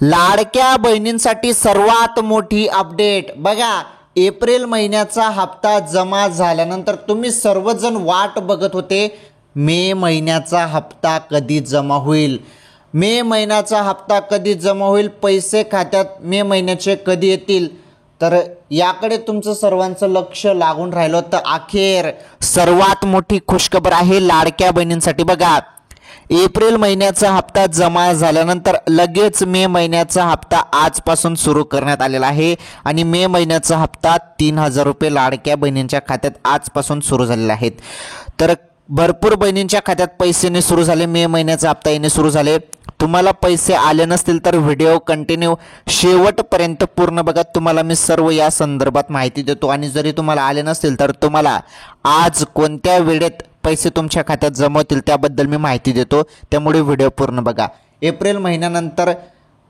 लाडक्या बहिणींसाठी सर्वात मोठी अपडेट बघा. एप्रिल महिन्याचा हप्ता जमा झाल्यानंतर तुम्ही सर्वजण वाट बघत होते मे महिन्याचा हप्ता कधी जमा होईल, मे महिन्याचा हप्ता कधी जमा होईल, पैसे खात्यात मे महिन्याचे कधी येतील. तर याकडे तुमचं सर्वांचं लक्ष लागून राहिलं. तर अखेर सर्वात मोठी खुशखबर आहे लाडक्या बहिणींसाठी. बघा, एप्रिल महिन्याचा हप्ता जमा झाल्यानंतर लगेच मे महिन्याचा हप्ता आजपासून सुरू करण्यात आलेला आहे आणि मे महिन्याचा हप्ता 3,000 रुपये लाडक्या बहिणींच्या खात्यात आजपासून सुरू झालेले आहेत. तर भरपूर बहिणींच्या खात्यात पैसे येणे सुरू झाले, मे महिन्याचा हप्ता येणे सुरू झाले. तुम्हाला पैसे आले नसतील तर व्हिडिओ कंटिन्यू शेवटपर्यंत पूर्ण बघा. तुम्हाला मी सर्व या संदर्भात माहिती देतो आणि जरी तुम्हाला आले नसतील तर तुम्हाला आज कोणत्या वेळेत पैसे तुमच्या खात्यात जमा होतील त्याबद्दल मी माहिती देतो. त्यामुळे व्हिडिओ पूर्ण बघा. एप्रिल महिन्यानंतर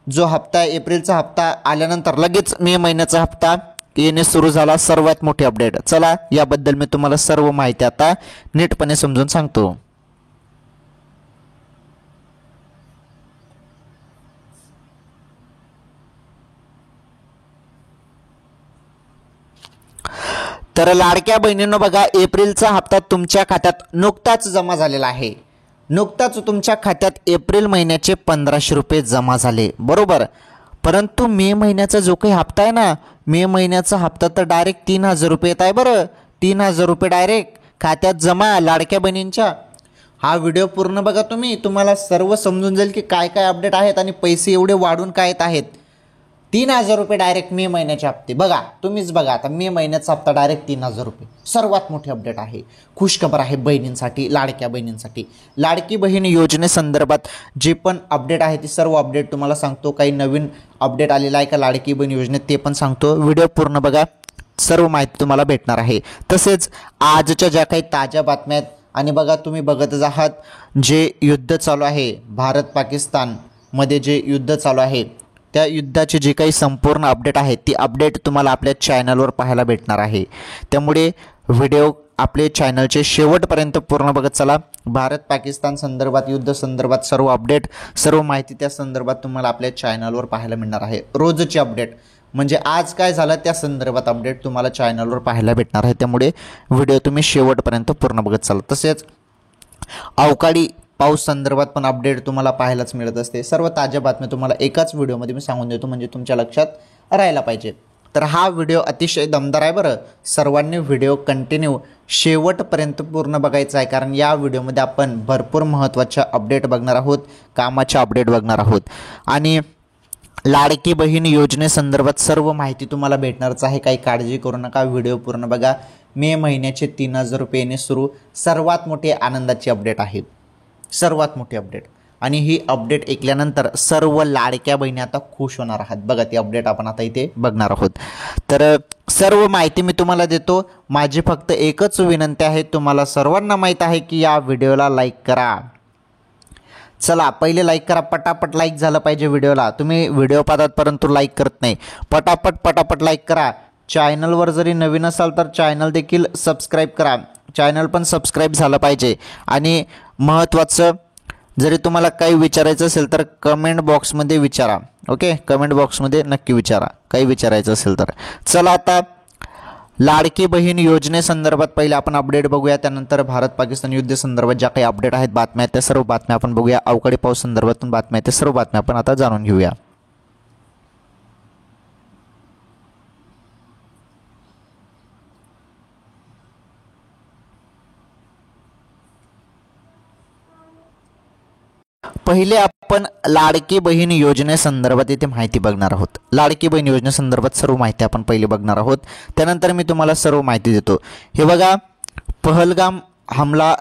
जो हप्ता आहे, एप्रिलचा हप्ता आल्यानंतर लगेच मे महिन्याचा हप्ता येणे सुरू झाला. सर्वात मोठी अपडेट. चला, याबद्दल मी तुम्हाला सर्व माहिती आता नीटपणे समजून सांगतो. तर लाडक्या बहिणींनो बघा, एप्रिलचा हप्ता तुमच्या खात्यात नुकताच जमा झालेला आहे. नुकताच तुमच्या खात्यात एप्रिल महिन्याचे 1,500 रुपये जमा झाले, बरोबर. परंतु मे महिन्याचा जो काही हप्ता आहे ना, मे महिन्याचा हप्ता तर डायरेक्ट 3,000 रुपये येत आहे. बरं, 3,000 रुपये डायरेक्ट खात्यात जमा लाडक्या बहिणींच्या. हा व्हिडिओ पूर्ण बघा तुम्ही, तुम्हाला सर्व समजून जाईल की काय काय अपडेट आहेत आणि पैसे एवढे वाढून काय येत आहेत. 3,000 रुपये डायरेक्ट मे महिन्याचे हप्ते. बघा, तुम्हीच बघा आता, मे महिन्याचा हप्ता डायरेक्ट 3,000 रुपये. सर्वात मोठी अपडेट आहे, खुशखबर आहे बहिणींसाठी, लाडक्या बहिणींसाठी. लाडकी बहीण योजनेसंदर्भात जे पण अपडेट आहे ते सर्व अपडेट तुम्हाला सांगतो. काही नवीन अपडेट आलेला आहे का लाडकी बहीण योजनेत ते पण सांगतो. व्हिडिओ पूर्ण बघा, सर्व माहिती तुम्हाला भेटणार आहे. तसेच आजच्या ज्या काही ताज्या बातम्या आहेत आणि बघा, तुम्ही बघतच आहात जे युद्ध चालू आहे भारत पाकिस्तानमध्ये, जे युद्ध चालू आहे त्या युद्धाचे जे काही संपूर्ण अपडेट आहे ती अपडेट तुम्हाला आपल्या चॅनलवर पाहायला भेटणार आहे. त्यामुळे व्हिडिओ आपले चॅनलचे शेवटपर्यंत पूर्ण बघत चला. भारत पाकिस्तान संदर्भात, युद्ध संदर्भात सर्व अपडेट, सर्व माहिती त्या संदर्भात तुम्हाला आपल्या चॅनलवर पाहायला मिळणार आहे. रोजची अपडेट म्हणजे आज काय झालं त्या संदर्भात अपडेट तुम्हाला चॅनलवर पाहायला भेटणार आहे. त्यामुळे व्हिडिओ तुम्ही शेवटपर्यंत पूर्ण बघत चला. तसेच अवकाळी पाऊस संदर्भात पण अपडेट तुम्हाला पाहायलाच मिळत असते. सर्व ताज्या बातम्या तुम्हाला एकाच व्हिडिओमध्ये मी सांगून देतो, म्हणजे तुमच्या लक्षात राहायला पाहिजे. तर हा व्हिडिओ अतिशय दमदार आहे बरं. सर्वांनी व्हिडिओ कंटिन्यू शेवटपर्यंत पूर्ण बघायचा आहे, कारण या व्हिडिओमध्ये आपण भरपूर महत्त्वाच्या अपडेट बघणार आहोत, कामाच्या अपडेट बघणार आहोत आणि लाडकी बहीण योजनेसंदर्भात सर्व माहिती तुम्हाला भेटणारच आहे. काही काळजी करू नका, व्हिडिओ पूर्ण बघा. मे महिन्याचे 3,000 रुपये येणे सुरू. सर्वात मोठी आनंदाची अपडेट आहे, सर्वात मोठी अपडेट. आणि ही अपडेट ऐकल्यानंतर सर्व लाडक्या बहिणी आता खुश होणार आहात. बघा, ती अपडेट आपण आता इथे बघणार आहोत. तर सर्व माहिती मी तुम्हाला देतो. माझी फक्त एकच विनंती आहे, तुम्हाला सर्वांना माहीत आहे की या व्हिडिओला लाईक करा. चला, पहिले लाईक करा, पटापट लाईक झालं पाहिजे व्हिडिओला. तुम्ही व्हिडिओ पाहतात परंतु लाईक करत नाही. पटापट लाईक करा. चॅनलवर जरी नवीन असाल तर चॅनल देखील सबस्क्राईब करा. चॅनल पण सबस्क्राईब झालं पाहिजे. आणि महत्त्वाचं, जरी तुम्हाला काही विचारायचं असेल तर कमेंट बॉक्समध्ये विचारा. ओके, कमेंट बॉक्समध्ये नक्की विचारा काही विचारायचं असेल तर. चला, आता लाडकी बहीण योजनेसंदर्भात पहिले आपण अपडेट बघूया. त्यानंतर भारत पाकिस्तान युद्ध संदर्भात ज्या काही अपडेट आहेत, बातम्या आहेत, त्या सर्व बातम्या आपण बघूया. अवकाळी पाऊस संदर्भातून बातम्या आहेत, त्या सर्व बातम्या आपण आता जाणून घेऊया. पहिले आपण लाडकी बहीण योजनेसंदर्भात इथे माहिती बघणार आहोत. लाडकी बहीण योजनेसंदर्भात सर्व माहिती आपण पहिले बघणार आहोत. त्यानंतर मी तुम्हाला सर्व माहिती देतो. हे बघा, पहलगाम हमला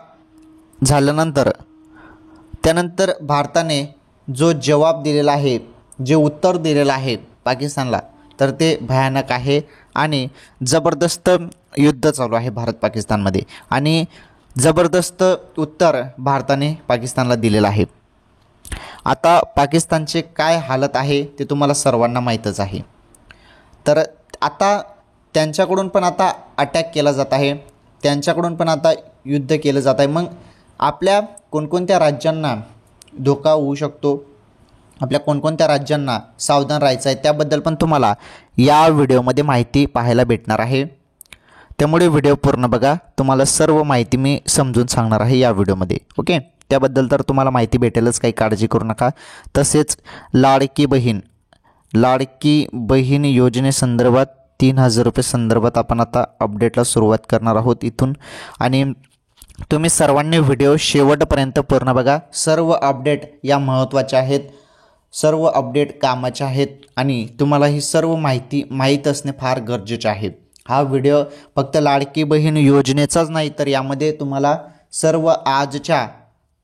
झाल्यानंतर त्यानंतर भारताने जो जवाब दिलेला आहे, जे उत्तर दिलेलं आहे पाकिस्तानला, तर ते भयानक आहे आणि जबरदस्त युद्ध चालू आहे भारत पाकिस्तानमध्ये आणि जबरदस्त उत्तर भारताने पाकिस्तानला दिलेलं आहे. आता पाकिस्तानचे काय हालत आहे ते तुम्हाला सर्वांना माहीतच आहे. तर आता त्यांच्याकडून पण आता अटॅक केला जात आहे, त्यांच्याकडून पण आता युद्ध केलं जात आहे. मग आपल्या कोणकोणत्या राज्यांना धोका होऊ शकतो आपल्या कोणकोणत्या राज्यांना सावधान राहायचं आहे त्याबद्दल पण तुम्हाला या व्हिडिओमध्ये माहिती पाहायला भेटणार आहे. त्यामुळे व्हिडिओ पूर्ण बघा, तुम्हाला सर्व माहिती मी समजून सांगणार आहे या व्हिडिओमध्ये. ओके, त्याबद्दल तर तुम्हाला माहिती भेटेलच, काही काळजी करू नका. तसेच लाडकी बहीण योजनेसंदर्भात 3,000 रुपये संदर्भात आपण आता अपडेटला सुरुवात करणार आहोत इथून. आणि तुम्ही सर्वांनी व्हिडिओ शेवटपर्यंत पूर्ण बघा. सर्व अपडेट या महत्त्वाच्या आहेत, सर्व अपडेट कामाचे आहेत आणि तुम्हाला ही सर्व माहिती माहीत असणे फार गरजेचे आहे. हा व्हिडिओ फक्त लाडकी बहीण योजनेचाच नाही, तर यामध्ये तुम्हाला सर्व आजच्या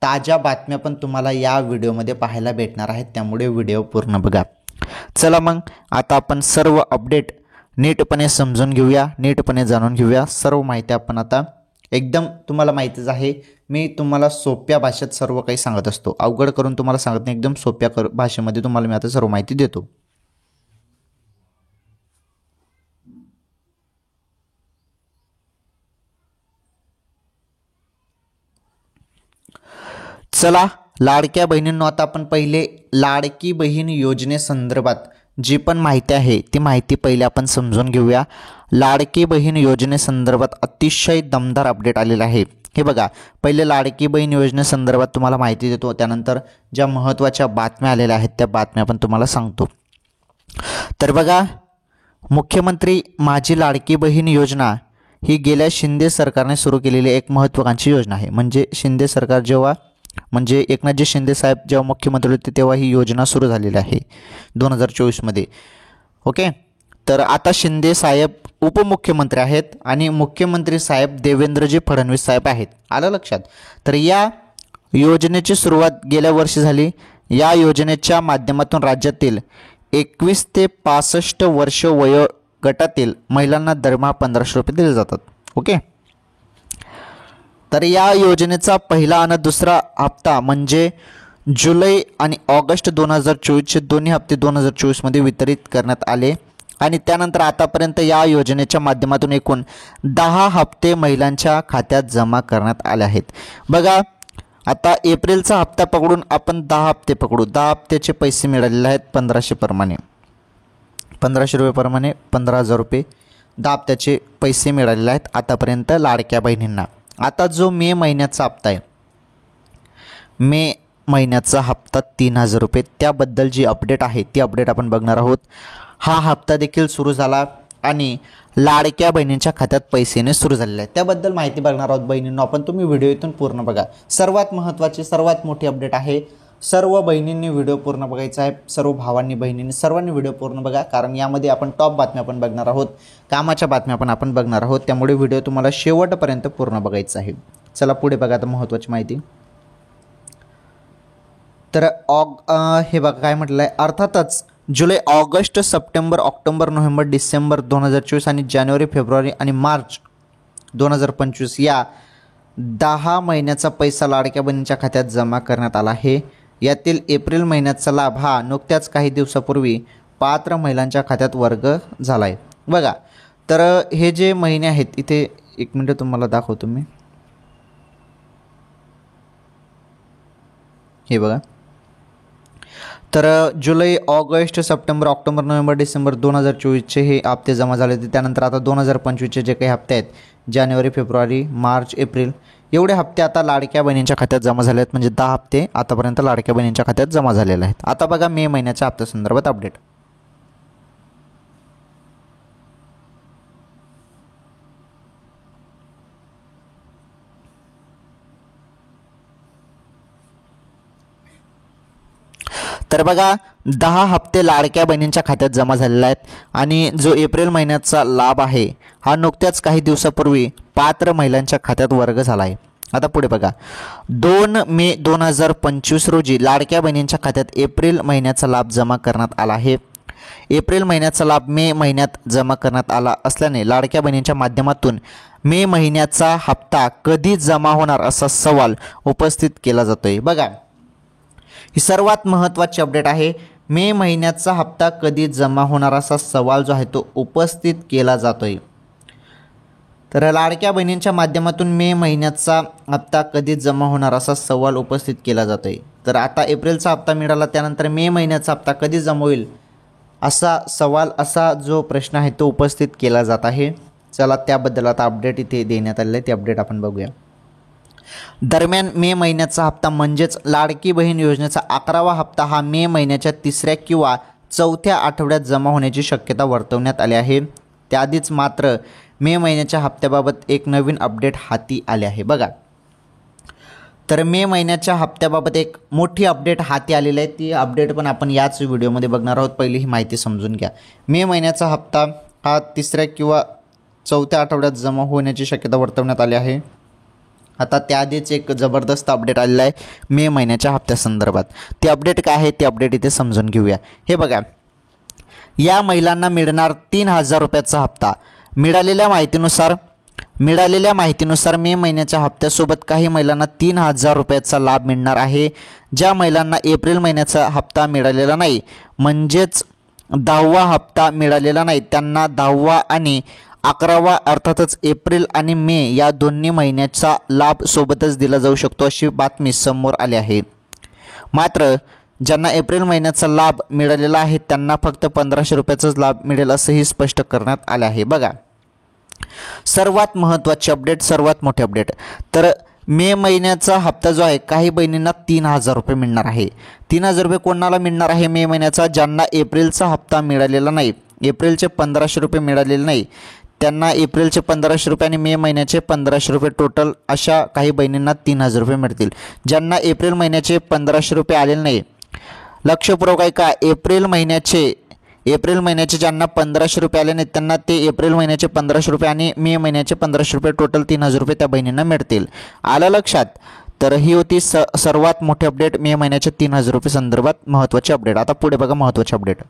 ताज्या बातम्या पण तुम्हाला या व्हिडिओमध्ये पाहायला भेटणार आहेत. त्यामुळे व्हिडिओ पूर्ण बघा. चला मग आता आपण सर्व अपडेट नीटपणे समजून घेऊया, नीटपणे जाणून घेऊया. सर्व माहिती आपण आता एकदम तुम्हाला माहितीच आहे, मी तुम्हाला सोप्या भाषेत सर्व काही सांगत असतो, अवघड करून तुम्हाला सांगत नाही. एकदम सोप्या भाषेमध्ये तुम्हाला मी आता सर्व माहिती देतो. चला लाडक्या बहिणींनो, आता आपण पहिले लाडकी बहीण योजनेसंदर्भात जी पण माहिती आहे ती माहिती पहिले आपण समजून घेऊया. लाडकी बहीण योजनेसंदर्भात अतिशय दमदार अपडेट आलेला आहे. हे बघा, पहिले लाडकी बहीण योजनेसंदर्भात तुम्हाला माहिती देतो, त्यानंतर ज्या महत्त्वाच्या बातम्या आलेल्या आहेत त्या बातम्या पण तुम्हाला सांगतो. तर बघा, मुख्यमंत्री माझी लाडकी बहीण योजना ही गेल्या शिंदे सरकारने सुरू केलेली एक महत्त्वाकांक्षी योजना आहे. म्हणजे शिंदे सरकार जेव्हा, म्हणजे एकनाथजी शिंदे साहेब जेव्हा मुख्यमंत्री होते तेव्हा ही योजना सुरू झालेली आहे 2024मध्ये. ओके, तर आता शिंदे साहेब उपमुख्यमंत्री आहेत आणि मुख्यमंत्री साहेब देवेंद्रजी फडणवीस साहेब आहेत. आलं लक्षात? तर या योजनेची सुरुवात गेल्या वर्षी झाली. या योजनेच्या माध्यमातून राज्यातील 21 ते 65 वर्ष वयोगटातील महिलांना दरमहा 1,500 रुपये दिले जातात. ओके, तर या योजनेचा पहिला आणि दुसरा हप्ता म्हणजे जुलै आणि ऑगस्ट 2024चे दोन्ही हप्ते 2024मध्ये वितरित करण्यात आले आणि त्यानंतर आतापर्यंत या योजनेच्या माध्यमातून एकूण 10 हप्ते महिलांच्या खात्यात जमा करण्यात आले आहेत. बघा, आता एप्रिलचा हप्ता पकडून आपण 10 हप्ते पकडू. 10 हप्त्याचे पैसे मिळालेले आहेत 1,500 प्रमाणे, 1,500 रुपये प्रमाणे 15,000 रुपये 10 हप्त्याचे पैसे मिळालेले आहेत आतापर्यंत लाडक्या बहिणींना. आता जो मे महिन्याचा हप्ता आहे, मे महिन्याचा हप्ता 3,000 रुपये, त्याबद्दल जी अपडेट आहे ती अपडेट आपण बघणार आहोत. हा हप्ता देखील सुरू झाला आणि लाडक्या बहिणींच्या खात्यात पैसे येणे सुरू झालेले आहे, त्याबद्दल माहिती बघणार आहोत बहिणींनो आपण. तुम्ही व्हिडिओ इथून पूर्ण बघा. सर्वात महत्त्वाची, सर्वात मोठी अपडेट आहे. सर्व बहिणींनी व्हिडिओ पूर्ण बघायचा आहे, सर्व भावांनी, बहिणींनी, सर्वांनी व्हिडिओ पूर्ण बघा, कारण यामध्ये आपण टॉप बातम्या पण बघणार आहोत, कामाच्या बातम्या पण आपण बघणार आहोत. त्यामुळे व्हिडिओ तुम्हाला शेवटपर्यंत पूर्ण बघायचा आहे. चला पुढे बघा आता महत्त्वाची माहिती. तर हे बघा काय म्हटलं आहे, अर्थातच जुलै, ऑगस्ट, सप्टेंबर, ऑक्टोबर, नोव्हेंबर, डिसेंबर 2024 आणि जानेवारी, फेब्रुवारी आणि मार्च 2025 या 10 महिन्याचा पैसा लाडक्या बहिणींच्या खात्यात जमा करण्यात आला आहे. यातील एप्रिल महिन्याचा लाभ हा नुकत्याच काही दिवसापूर्वी पात्र महिलांच्या खात्यात वर्ग झाला आहे. बघा, तर हे जे महिने आहेत, इथे एक मिनटं तुम्हाला दाखवतो मी. हे बघा, तर जुलै, ऑगस्ट, सप्टेंबर, ऑक्टोबर, नोव्हेंबर, डिसेंबर 2024चे हे हप्ते जमा झाले होते. त्यानंतर आता 2025चे जे काही हप्ते आहेत, जानेवारी, फेब्रुवारी, मार्च, एप्रिल, एवढे हप्ते आता लाडक्या बहिणींच्या खात्यात जमा झाले आहेत. म्हणजे 10 हप्ते आतापर्यंत लाडक्या बहिणींच्या खात्यात जमा झालेले आहेत. आता बघा मे महिन्याच्या हप्त्यासंदर्भात अपडेट. तर बघा, 10 हप्ते लाडक्या बहिणींच्या खात्यात जमा झालेले आहेत आणि जो एप्रिल महिन्याचा लाभ आहे हा नुकत्याच काही दिवसापूर्वी पात्र महिलांच्या खात्यात वर्ग झाला आहे. आता पुढे बघा, 2 मे 2025 रोजी लाडक्या बहिणींच्या खात्यात एप्रिल महिन्याचा लाभ जमा करण्यात आला आहे. एप्रिल महिन्याचा लाभ मे महिन्यात जमा करण्यात आला असल्याने लाडक्या बहिणींच्या माध्यमातून मे महिन्याचा हप्ता कधी जमा होणार असा सवाल उपस्थित केला जातोय. बघा, ही सर्वात महत्त्वाची अपडेट आहे. मे महिन्याचा हप्ता कधी जमा होणार असा सवाल जो आहे तो उपस्थित केला जातोय. तर लाडक्या बहिणींच्या माध्यमातून मे महिन्याचा हप्ता कधी जमा होणार असा सवाल उपस्थित केला जातो आहे. तर आता एप्रिलचा हप्ता मिळाला, त्यानंतर मे महिन्याचा हप्ता कधी जमा होईल असा सवाल, असा जो प्रश्न आहे तो उपस्थित केला जात आहे. चला त्याबद्दल आता अपडेट इथे देण्यात आलेलं आहे, ते अपडेट आपण बघूया. दरम्यान मे महिन्याचा हप्ता म्हणजेच लाडकी बहीण योजनेचा 11वा हप्ता हा मे महिन्याच्या 3ऱ्या किंवा 4थ्या आठवड्यात जमा होण्याची शक्यता वर्तवण्यात आली आहे. त्याआधीच मात्र मे महिन्याच्या हप्त्याबाबत एक नवीन अपडेट हाती आले आहे. बघा, तर मे महिन्याच्या हप्त्याबाबत एक मोठी अपडेट हाती आलेली आहे. ती अपडेट पण आपण याच व्हिडिओमध्ये बघणार आहोत. पहिली ही माहिती समजून घ्या. मे महिन्याचा हप्ता हा 3ऱ्या किंवा 4थ्या आठवड्यात जमा होण्याची शक्यता वर्तवण्यात आली आहे. आता त्याआधीच एक जबरदस्त अपडेट आलेला आहे मे महिन्याच्या हप्त्यासंदर्भात. ते अपडेट काय आहे ते अपडेट इथे समजून घेऊया. हे बघा, या महिलांना मिळणार 3,000 रुपयाचा हप्ता. मिळालेल्या माहितीनुसार मे महिन्याच्या हप्त्यासोबत काही महिलांना 3,000 रुपयाचा लाभ मिळणार आहे. ज्या महिलांना एप्रिल महिन्याचा हप्ता मिळालेला नाही, म्हणजेच 10वा हप्ता मिळालेला नाही, त्यांना 10वा आणि 11वा अर्थातच एप्रिल आणि मे या दोन्ही महिन्याचा लाभ सोबतच दिला जाऊ शकतो, अशी बातमी समोर आली आहे. मात्र ज्यांना एप्रिल महिन्याचा लाभ मिळालेला आहे त्यांना फक्त 1,500 रुपयाचाच लाभ मिळेल असंही स्पष्ट करण्यात आले आहे. बघा, सर्वात महत्त्वाची अपडेट, सर्वात मोठी अपडेट, तर मे महिन्याचा हप्ता जो आहे काही बहिणींना 3,000 रुपये मिळणार आहे. 3,000 रुपये कोणाला मिळणार आहे मे महिन्याचा? ज्यांना एप्रिलचा हप्ता मिळालेला नाही, एप्रिलचे 1,500 रुपये मिळालेले नाही, त्यांना एप्रिलचे 1,500 रुपये आणि मे महिन्याचे 1,500 रुपये टोटल अशा काही बहिणींना 3,000 रुपये मिळतील. ज्यांना एप्रिल महिन्याचे 1,500 रुपये आलेले नाही, लक्षपूर्वक ऐका, एप्रिल महिन्याचे ज्यांना 1,500 रुपये आले नाहीत त्यांना ते एप्रिल महिन्याचे 1,500 रुपये आणि मे महिन्याचे 1,500 रुपये टोटल 3,000 रुपये त्या बहिणींना मिळतील. आलं लक्षात? तर ही होती सर्वात मोठी अपडेट मे महिन्याच्या 3,000 रुपये संदर्भात महत्त्वाची अपडेट. आता पुढे बघा महत्त्वाची अपडेट.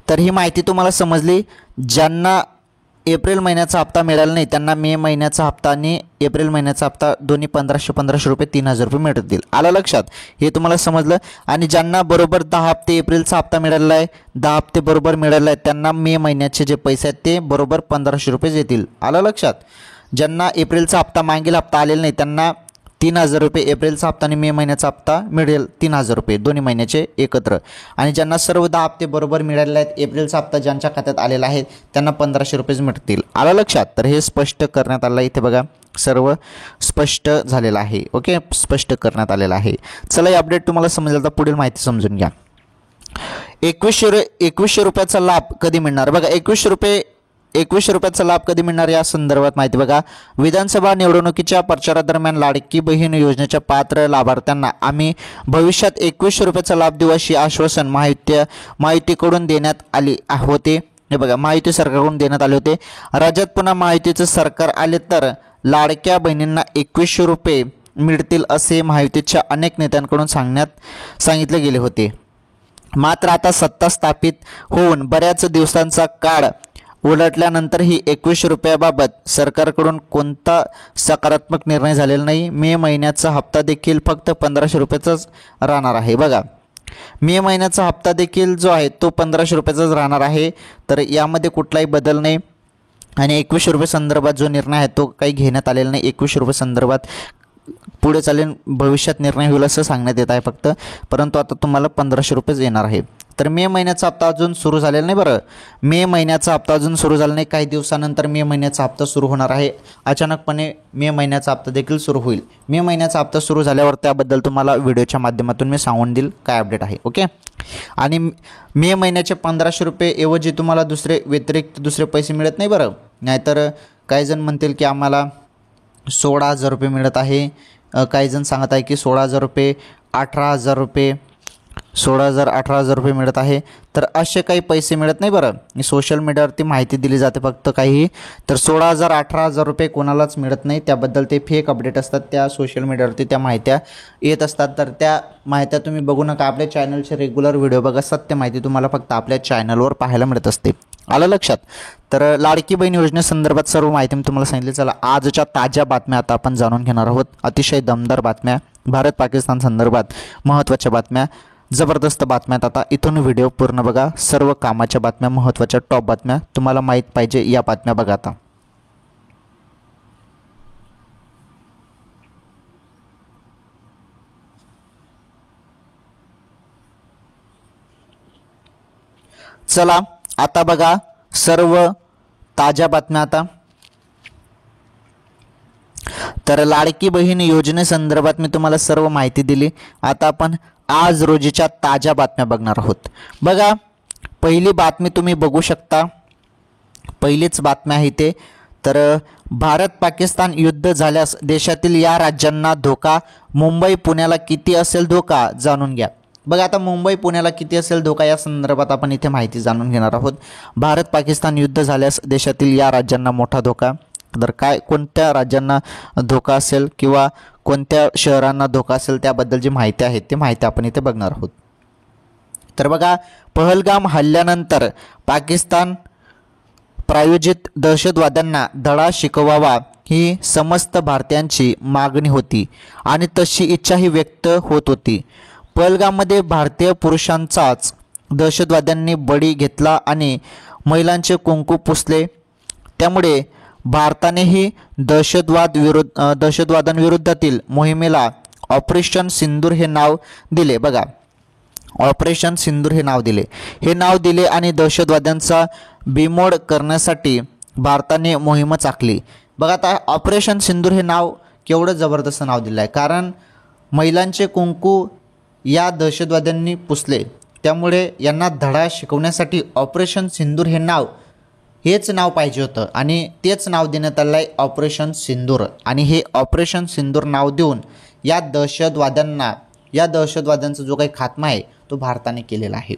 तर ही माहिती तुम्हाला समजली. ज्यांना एप्रिल महिन्याचा हप्ता मिळाला नाही त्यांना मे महिन्याचा हप्ता आणि एप्रिल महिन्याचा हप्ता दोन्ही 1,500 रुपये 3,000 रुपये मिळतील. आलं लक्षात? हे तुम्हाला समजलं. आणि ज्यांना बरोबर 10 हप्ते एप्रिलचा हप्ता मिळालेला आहे, 10 हप्ते बरोबर मिळालेला आहे, त्यांना मे महिन्याचे जे पैसे आहेत ते बरोबर 1,500 रुपये येतील. आलं लक्षात? ज्यांना एप्रिलचा हप्ता मागील हप्ता आलेला नाही त्यांना 3,000 रुपये एप्रिलचा हप्ता आणि मे महिन्याचा हप्ता मिळेल 3,000 रुपये दोन्ही महिन्याचे एकत्र. आणि ज्यांना सर्व 10 हप्ते बरोबर मिळालेले आहेत, एप्रिलचा हप्ता ज्यांच्या खात्यात आलेला आहे त्यांना 1,500 रुपयेच मिळतील. आलं लक्षात? तर हे स्पष्ट करण्यात आलं आहे. इथे बघा सर्व स्पष्ट झालेलं आहे. ओके, स्पष्ट करण्यात आलेलं आहे. चला, हे अपडेट तुम्हाला समजेल तर पुढील माहिती समजून घ्या. 2100 रुपयाचा लाभ कधी मिळणार? बघा, 2100 रुपयाचा लाभ कधी मिळणार या संदर्भात माहिती बघा. विधानसभा निवडणुकीच्या प्रचारादरम्यान लाडकी बहीण योजनेच्या पात्र लाभार्थ्यांना आम्ही भविष्यात 2100 रुपयाचा लाभ देऊ अशी आश्वासन महायुतीकडून देण्यात आले होते. हे बघा, महायुती सरकारकडून देण्यात आले होते. राज्यात पुन्हा महायुतीचं सरकार आले तर लाडक्या बहिणींना 2100 रुपये मिळतील असे महायुतीच्या अनेक नेत्यांकडून सांगितले गेले होते. मात्र आता सत्ता स्थापित होऊन बऱ्याच दिवसांचा काळ उलटल्यानंतरही 2100 रुपयाबाबत सरकारकडून कोणता सकारात्मक निर्णय झालेला नाही. मे महिन्याचा हप्ता देखील फक्त 1,500 रुपयाचाच राहणार आहे. बघा, मे महिन्याचा हप्ता देखील जो आहे तो 1,500 रुपयाचाच राहणार आहे. तर यामध्ये कुठलाही बदल नाही. आणि 2100 रुपये संदर्भात जो निर्णय आहे तो काही घेण्यात आलेला नाही. 2100 रुपये संदर्भात पुढे चालेल, भविष्यात निर्णय होईल असं सांगण्यात येत आहे फक्त. परंतु आता तुम्हाला 1,500 रुपयेच येणार आहे. तर मे महिन्याचा हप्ता अजून सुरू झालेला नाही. बरं, मे महिन्याचा हप्ता अजून सुरू झाला नाही. काही दिवसानंतर मे महिन्याचा हप्ता सुरू होणार आहे. अचानकपणे मे महिन्याचा हप्ता देखील सुरू होईल. मे महिन्याचा हप्ता सुरू झाल्यावर त्याबद्दल तुम्हाला व्हिडिओच्या माध्यमातून मी सांगून देईल काय अपडेट आहे. ओके. आणि मे महिन्याचे 1,500 रुपये ऐवजी तुम्हाला व्यतिरिक्त दुसरे पैसे मिळत नाही. बरं, नाहीतर काही जण म्हणतील की आम्हाला 16,000 रुपये मिळत आहे, काही जण सांगत आहे की 16,000 रुपये, 18,000 रुपये, 16,000 18,000 रुपये मिळत आहे. तर असे काही पैसे मिळत नाही. बरं, सोशल मीडियावरती माहिती दिली जाते फक्त काही. तर 16,000 18,000 रुपये कोणालाच मिळत नाही. त्याबद्दल ते फेक अपडेट असतात. त्या सोशल मीडियावरती त्या माहित्या येत असतात. तर त्या माहित्या तुम्ही बघू नका. आपल्या चॅनलचे रेग्युलर व्हिडिओ बघा. सत्य माहिती तुम्हाला फक्त आपल्या चॅनलवर पाहायला मिळत असते. आलं लक्षात? तर लाडकी बहीण योजनेसंदर्भात सर्व माहिती मी तुम्हाला सांगितली. चला, आजच्या ताज्या बातम्या आता आपण जाणून घेणार आहोत. अतिशय दमदार बातम्या. भारत पाकिस्तान संदर्भात महत्त्वाच्या बातम्या, जबरदस्त बातम्यात. आता इथून व्हिडिओ पूर्ण बघा. सर्व कामाच्या बातम्या, महत्त्वाच्या टॉप बातम्या तुम्हाला माहीत पाहिजे या बातम्या बघा. आता चला आता बघा सर्व ताज्या बातम्या. आता तर लाडकी बहीण योजनेसंदर्भात मी तुम्हाला सर्व माहिती दिली. आता आपण आज रोजीच्या ताज्या बातम्या बघणार आहोत. बघा पहिली बातमी तुम्ही बघू शकता. पहिलीच बातमी आहे ते. तर भारत पाकिस्तान युद्ध झाल्यास देशातील या राज्यांना धोका, मुंबई पुण्याला किती असेल धोका जाणून घ्या. बघा आता मुंबई पुण्याला किती असेल धोका या संदर्भात आपण इथे माहिती जाणून घेणार आहोत. भारत पाकिस्तान युद्ध झाल्यास देशातील या राज्यांना मोठा धोका. तर काय कोणत्या राज्यांना धोका असेल किंवा कोणत्या शहरांना धोका असेल त्याबद्दल जी माहिती आहे ती माहिती आपण इथे बघणार आहोत. तर बघा पहलगाम हल्ल्यानंतर पाकिस्तान प्रायोजित दहशतवाद्यांना धडा शिकवावा ही समस्त भारतीयांची मागणी होती आणि तशी इच्छाही व्यक्त होत होती. पहलगाममध्ये भारतीय पुरुषांचाच दहशतवाद्यांनी बळी घेतला आणि महिलांचे कुंकू पुसले. त्यामुळे भारतानेही दहशतवादांविरुद्धातील मोहिमेला ऑपरेशन सिंदूर हे नाव दिले. बघा ऑपरेशन सिंदूर हे नाव दिले आणि दहशतवाद्यांचा बिमोड करण्यासाठी भारताने मोहीम आखली. बघा आता ऑपरेशन सिंदूर हे नाव केवढं जबरदस्त नाव दिलं आहे, कारण महिलांचे कुंकू या दहशतवाद्यांनी पुसले. त्यामुळे यांना धडा शिकवण्यासाठी ऑपरेशन सिंदूर हेच नाव पाहिजे होतं आणि तेच नाव देण्यात आलं आहे ऑपरेशन सिंदूर. आणि हे ऑपरेशन सिंदूर नाव देऊन या दहशतवाद्यांचा जो काही खात्मा आहे तो भारताने केलेला आहे.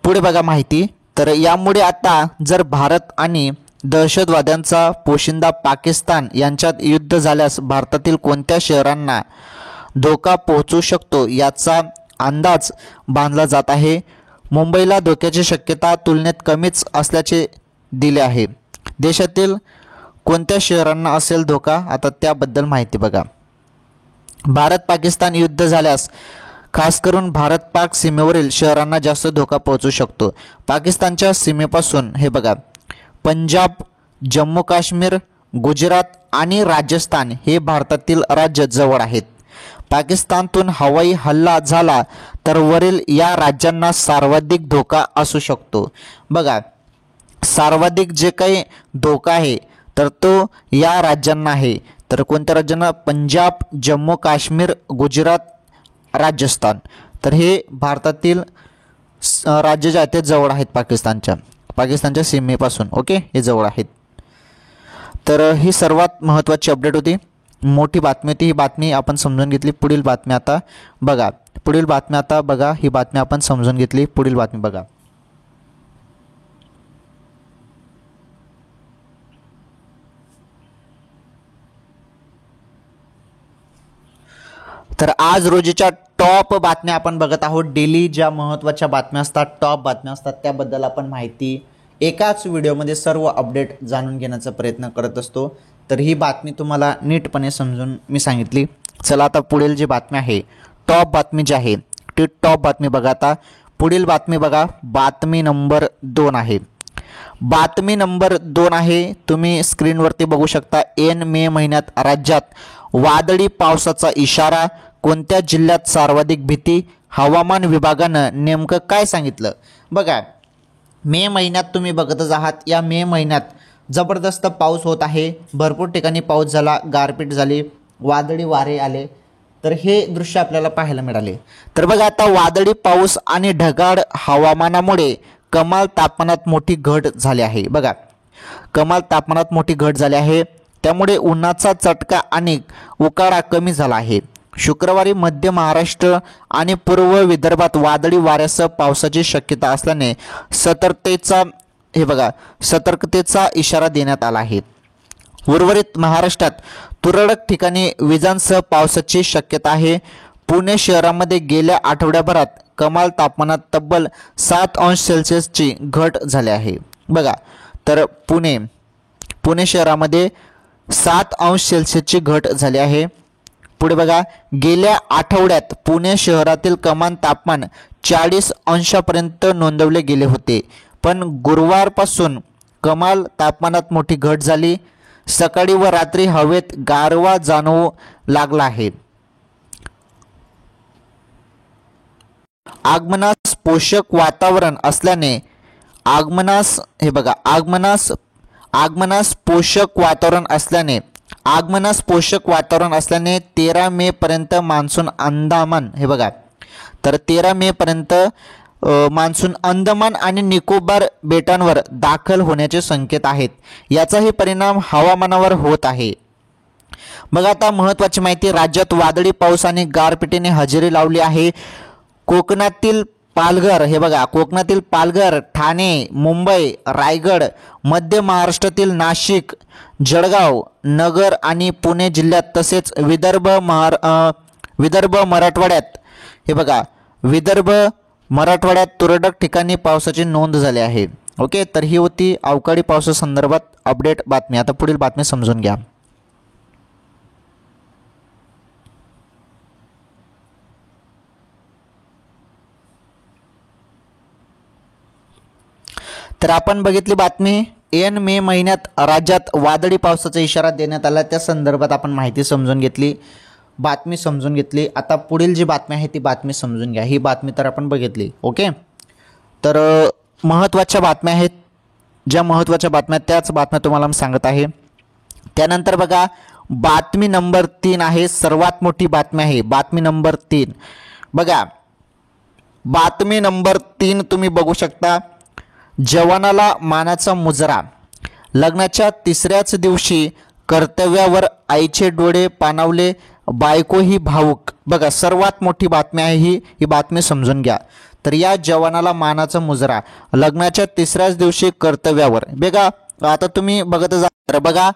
पुढे बघा माहिती. तर यामुळे आता जर भारत आणि दहशतवाद्यांचा पोशिंदा पाकिस्तान यांच्यात युद्ध झाल्यास भारतातील कोणत्या शहरांना धोका पोहोचू शकतो याचा अंदाज बांधला जात आहे. मुंबईला धोक्याची शक्यता तुलनेत कमीच असल्याचे दिले आहे. देशातील कोणत्या शहरांना असेल धोका, आता त्याबद्दल माहिती बघा. भारत पाकिस्तान युद्ध झाल्यास खास करून भारत पाक सीमेवरील शहरांना जास्त धोका पोहोचू शकतो. पाकिस्तानच्या सीमेपासून हे बघा पंजाब, जम्मू काश्मीर, गुजरात आणि राजस्थान हे भारतातील राज्य जवळ आहेत. पाकिस्तानतून हवाई हल्ला झाला तर वरील या राज्यांना सर्वाधिक धोका असू शकतो. बघा सर्वाधिक जे काही धोका आहे तर तो या राज्यांना आहे. तर कोणत्या राज्यांना? पंजाब, जम्मू काश्मीर, गुजरात, राजस्थान. तर हे भारतातील राज्य जे आहेत ते जवळ आहेत पाकिस्तानच्या सीमेपासून. ओके, हे जवळ आहेत. तर ही सर्वात महत्त्वाची अपडेट होती, मोठी बातमी होती. ही बातमी आपण समजून घेतली. पुढील बातमी आता बघा. ही बातमी आपण समजून घेतली. पुढील बातमी बघा. तर आज रोजीच्या टॉप बातम्या आपण बघत आहोत. डेली ज्या महत्त्वाच्या बातम्या असतात, टॉप बातम्या असतात, त्याबद्दल आपण माहिती एकाच व्हिडिओमध्ये सर्व अपडेट जाणून घेण्याचा प्रयत्न करत असतो. तर ही बातमी तुम्हाला नीटपणे समजून मी सांगितली. चला आता पुढील जी बातमी आहे, टॉप बातमी जी आहे ती टॉप बातमी बघा. आता पुढील बातमी बघा. बातमी नंबर 2 आहे. तुम्ही स्क्रीनवरती बघू शकता. मे महिन्यात राज्यात वादळी पावसाचा इशारा, कोणत्या जिल्ह्यात सर्वाधिक भीती, हवामान विभागानं नेमकं काय सांगितलं. बघा मे महिन्यात तुम्ही बघतच आहात. या मे महिन्यात जबरदस्त पाऊस होत आहे. भरपूर ठिकाणी पाऊस झाला, गारपीट झाली, वादळी वारे आले. तर हे दृश्य आपल्याला पाहायला मिळाले. तर बघा आता वादळी पाऊस आणि ढगाळ हवामानामुळे कमाल तापमानात मोठी घट झाली आहे. बघा कमाल तापमानात मोठी घट झाली आहे. त्यामुळे उन्हाचा चटका आणि उकाडा कमी झाला आहे. शुक्रवारी मध्य महाराष्ट्र आणि पूर्व विदर्भात वादळी वाऱ्यासह पावसाची शक्यता असल्याने सतर्कतेचा इशारा देण्यात आला आहे. उर्वरित महाराष्ट्रात तुरळक ठिकाणी विजांसह पावसाची शक्यता आहे. पुणे शहरामध्ये गेल्या आठवड्याभरात कमाल तापमानात तब्बल 7 अंश सेल्सिअसची घट झाली आहे. बघा तर पुणे शहरामध्ये 7 अंश सेल्सिअसची घट झाली आहे. पुढे बघा, गेल्या आठवड्यात पुणे शहरातील कमाल तापमान 40 अंशापर्यंत नोंदवले गेले होते, पण गुरुवारपासून कमाल तापमानात मोठी घट झाली. सकाळी व रात्री हवेत गारवा जाणवू लागला आहे. आगमनास पोषक वातावरण असल्याने आगमनास पोषक वातावरण असल्याने 13 मे पर्यंत मान्सून अंदमान तर 13 मे पर्यंत मान्सून अंदमान आणि निकोबार बेटांवर दाखल होण्याचे संकेत आहेत. याचाही परिणाम हवामानावर होत आहे. मग आता महत्त्वाची माहिती, राज्यात वादळी पाऊस आणि गारपिटीने हजेरी लावली आहे. कोकणातील पालघर, ठाणे, मुंबई, रायगड, मध्य महाराष्ट्रातील नाशिक, जळगाव, नगर आणि पुणे जिल्ह्यात तसेच विदर्भ मराठवाड्यात तुरळक ठिकाणी पावसाची नोंद झाली आहे. ओके, तर ही होती अवकाळी पावसासंदर्भात अपडेट बातमी. आता पुढील बातमी समजून घ्या. तर आपण बघितली बातमी, ऐन मे महिन्यात राज्यात वादळी पावसाचा इशारा देण्यात आला. त्या संदर्भात आपण माहिती समजून घेतली, बातमी समजून घेतली. आता पुढील जी बातमी आहे ती बातमी समजून घ्या. ही बातमी तर आपण बघितली. ओके, तर महत्त्वाच्या बातम्या आहेत, ज्या महत्त्वाच्या बातम्या त्याच बातम्या तुम्हाला मी सांगत आहे. त्यानंतर बघा, बातमी नंबर 3 आहे, सर्वात मोठी बातमी आहे. बातमी नंबर 3 बघा, बातमी नंबर 3 तुम्ही बघू शकता. जवानाला मानाचा मुजरा, लग्नाच्या तिसऱ्याच दिवशी कर्तव्यावर आईचे डोळे पाणावले, बायकोही भावूक. बघा, सर्वात मोठी बातमी आहे ही बातमी समजून घ्या. तर या जवानाला मानाचा मुजरा, लग्नाच्या तिसऱ्याच दिवशी कर्तव्यावर. बघा, आता तुम्ही बघतच जा. बघा,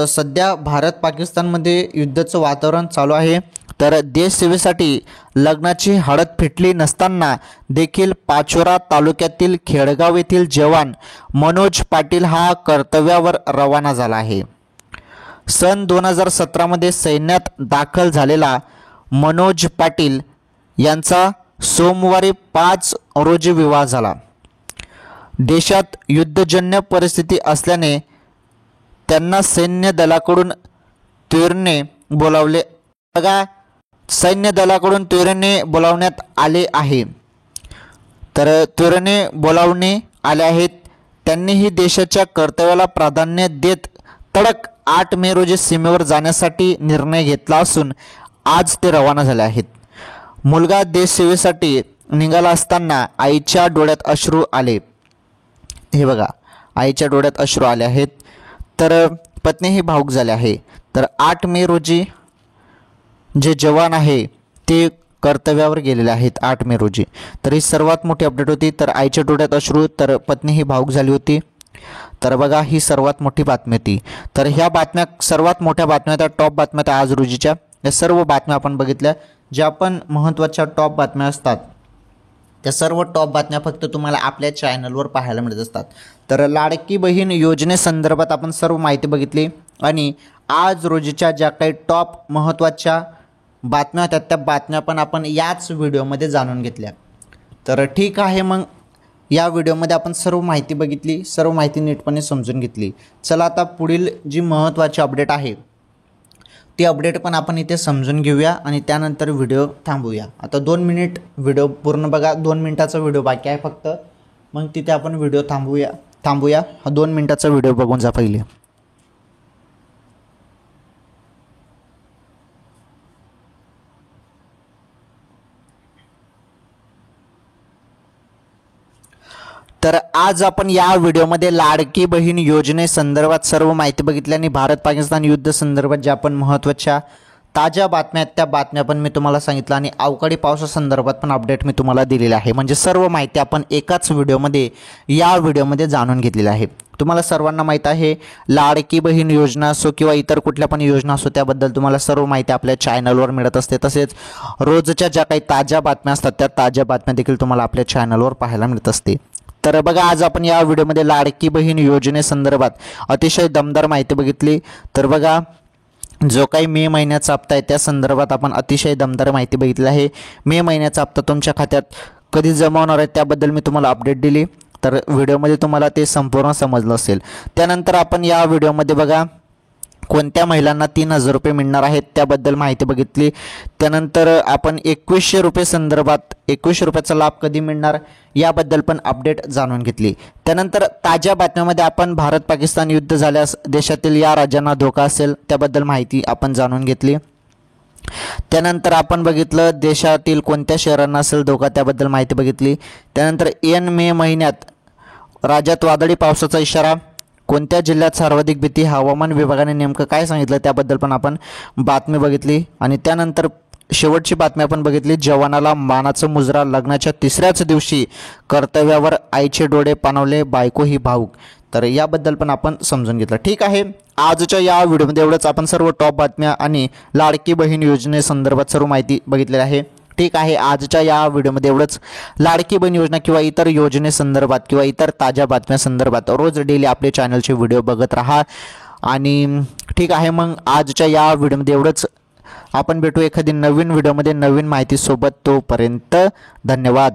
सध्या भारत पाकिस्तानमध्ये युद्धाचं वातावरण चालू आहे. तर देशसेवेसाठी लग्नाची हळद फिटली नसताना देखील पाचोरा तालुक्यातील खेडगाव येथील जवान मनोज पाटील हा कर्तव्यावर रवाना झाला आहे. सन 2017 सैन्यात दाखल झालेला मनोज पाटील यांचा सोमवारी 5 रोजी विवाह झाला. देशात युद्धजन्य परिस्थिती असल्याने त्यांना सैन्य दलाकडून त्वरेने बोलावले. बघा, सैन्य दलाकडून त्वरेने बोलावण्यात आले आहे. तर त्वरेने बोलावणे आले आहेत. त्यांनीही देशाच्या कर्तव्याला प्राधान्य देत तडक 8 मे रोजी सीमेवर जाण्यासाठी निर्णय घेतला असून आज ते रवाना झाले आहेत. मुलगा देशसेवेसाठी निघाला असताना आईच्या डोळ्यात अश्रू आले. हे बघा, आईच्या डोळ्यात अश्रू आले आहेत. तर पत्नीही भावूक झाले आहे. तर 8 मे रोजी जे जवान आहे ते कर्तव्यावर गेलेले आहेत 8 मे रोजी. तर ही सर्वात मोठी अपडेट होती. तर आईच्या डोळ्यात अश्रू, तर पत्नीही भावूक झाली होती. तर बघा, ही सर्वात मोठी बातमी होती. तर ह्या बातम्या सर्वात मोठ्या बातम्या, त्या टॉप बातम्या त्या आज रोजीच्या या सर्व बातम्या आपण बघितल्या. ज्या पण महत्त्वाच्या टॉप बातम्या असतात त्या सर्व टॉप बातम्या फक्त तुम्हाला आपल्या चॅनलवर पाहायला मिळत असतात. तर लाडकी बहीण योजनेसंदर्भात आपण सर्व माहिती बघितली आणि आज रोजीच्या ज्या काही टॉप महत्त्वाच्या बातम्या होत्या त्या बातम्या पण आपण याच व्हिडिओमध्ये जाणून घेतल्या. तर ठीक आहे, मग या व्हिडिओमध्ये आपण सर्व माहिती बघितली, सर्व माहिती नीटपणे समजून घेतली. चला आता पुढील जी महत्त्वाची अपडेट आहे ती अपडेट पण आपण इथे समजून घेऊया आणि त्यानंतर व्हिडिओ थांबवूया. आता 2 मिनिट व्हिडिओ पूर्ण बघा, 2 मिनिटाचा व्हिडिओ बाकी आहे फक्त. मग तिथे आपण व्हिडिओ थांबूया. 2 मिनिटाचा व्हिडिओ बघून जा पहिले. तर आज आपण या व्हिडिओमध्ये लाडकी बहीण योजनेसंदर्भात सर्व माहिती बघितली आणि भारत पाकिस्तान युद्ध संदर्भात ज्या पण महत्त्वाच्या ताज्या बातम्या आहेत त्या बातम्या पण मी तुम्हाला सांगितलं आणि अवकाळी पावसासंदर्भात पण अपडेट मी तुम्हाला दिलेली आहे. म्हणजे सर्व माहिती आपण एकाच व्हिडिओमध्ये या व्हिडिओमध्ये जाणून घेतलेली आहे. तुम्हाला सर्वांना माहीत आहे, लाडकी बहीण योजना असो किंवा इतर कुठल्या पण योजना असो त्याबद्दल तुम्हाला सर्व माहिती आपल्या चॅनलवर मिळत असते. तसेच रोजच्या ज्या काही ताज्या बातम्या असतात त्या ताज्या बातम्या देखील तुम्हाला आपल्या चॅनलवर पाहायला मिळत असते. तर बघा, आज आपण या व्हिडिओमध्ये लाडकी बहीण योजनेसंदर्भात अतिशय दमदार माहिती बघितली. तर बघा, जो काही मे महिन्याचा हप्ता आहे त्या संदर्भात आपण अतिशय दमदार माहिती बघितली आहे. मे महिन्याचा हप्ता तुमच्या खात्यात कधी जमा होणार आहे त्याबद्दल मी तुम्हाला अपडेट दिली, तर व्हिडिओमध्ये तुम्हाला ते संपूर्ण समजलं असेल. त्यानंतर आपण या व्हिडिओमध्ये बघा कोणत्या महिलांना 3,000 रुपये मिळणार आहेत त्याबद्दल माहिती बघितली. त्यानंतर आपण 2100 रुपये संदर्भात 2100 रुपयाचा लाभ कधी मिळणार याबद्दल पण अपडेट जाणून घेतली. त्यानंतर ताज्या बातम्यामध्ये आपण भारत पाकिस्तान युद्ध झाल्यास देशातील या राज्यांना धोका असेल त्याबद्दल माहिती आपण जाणून घेतली. त्यानंतर आपण बघितलं देशातील कोणत्या शहरांना असेल धोका त्याबद्दल माहिती बघितली. त्यानंतर मे महिन्यात राज्यात वादळी पावसाचा इशारा, कोणत्या जिल्ह्यात सर्वाधिक भीती, हवामान विभागाने नेमकं काय सांगितलं त्याबद्दल पण आपण बातमी बघितली. आणि त्यानंतर शेवटची बातमी आपण बघितली, जवानाला मानाचा मुजरा, लग्नाच्या तिसऱ्याच दिवशी कर्तव्यावर आईचे डोळे पाणवले, बायको ही भाऊक. तर याबद्दल पण आपण समजून घेतलं. ठीक आहे, आजच्या या व्हिडिओमध्ये एवढंच. आपण सर्व टॉप बातम्या आणि लाडकी बहीण योजनेसंदर्भात सर्व माहिती बघितलेली आहे. ठीक आहे, आजच्या या व्हिडिओमध्ये एवढंच. लाडकी बहीण योजना किंवा इतर योजनेसंदर्भात किंवा इतर ताज्या बातम्यासंदर्भात रोज डेली आपले चॅनलचे व्हिडिओ बघत राहा. आणि ठीक आहे, मग आजच्या या व्हिडिओमध्ये एवढंच. आपण भेटू एखादी नवीन व्हिडिओमध्ये नवीन माहितीसोबत. तोपर्यंत धन्यवाद.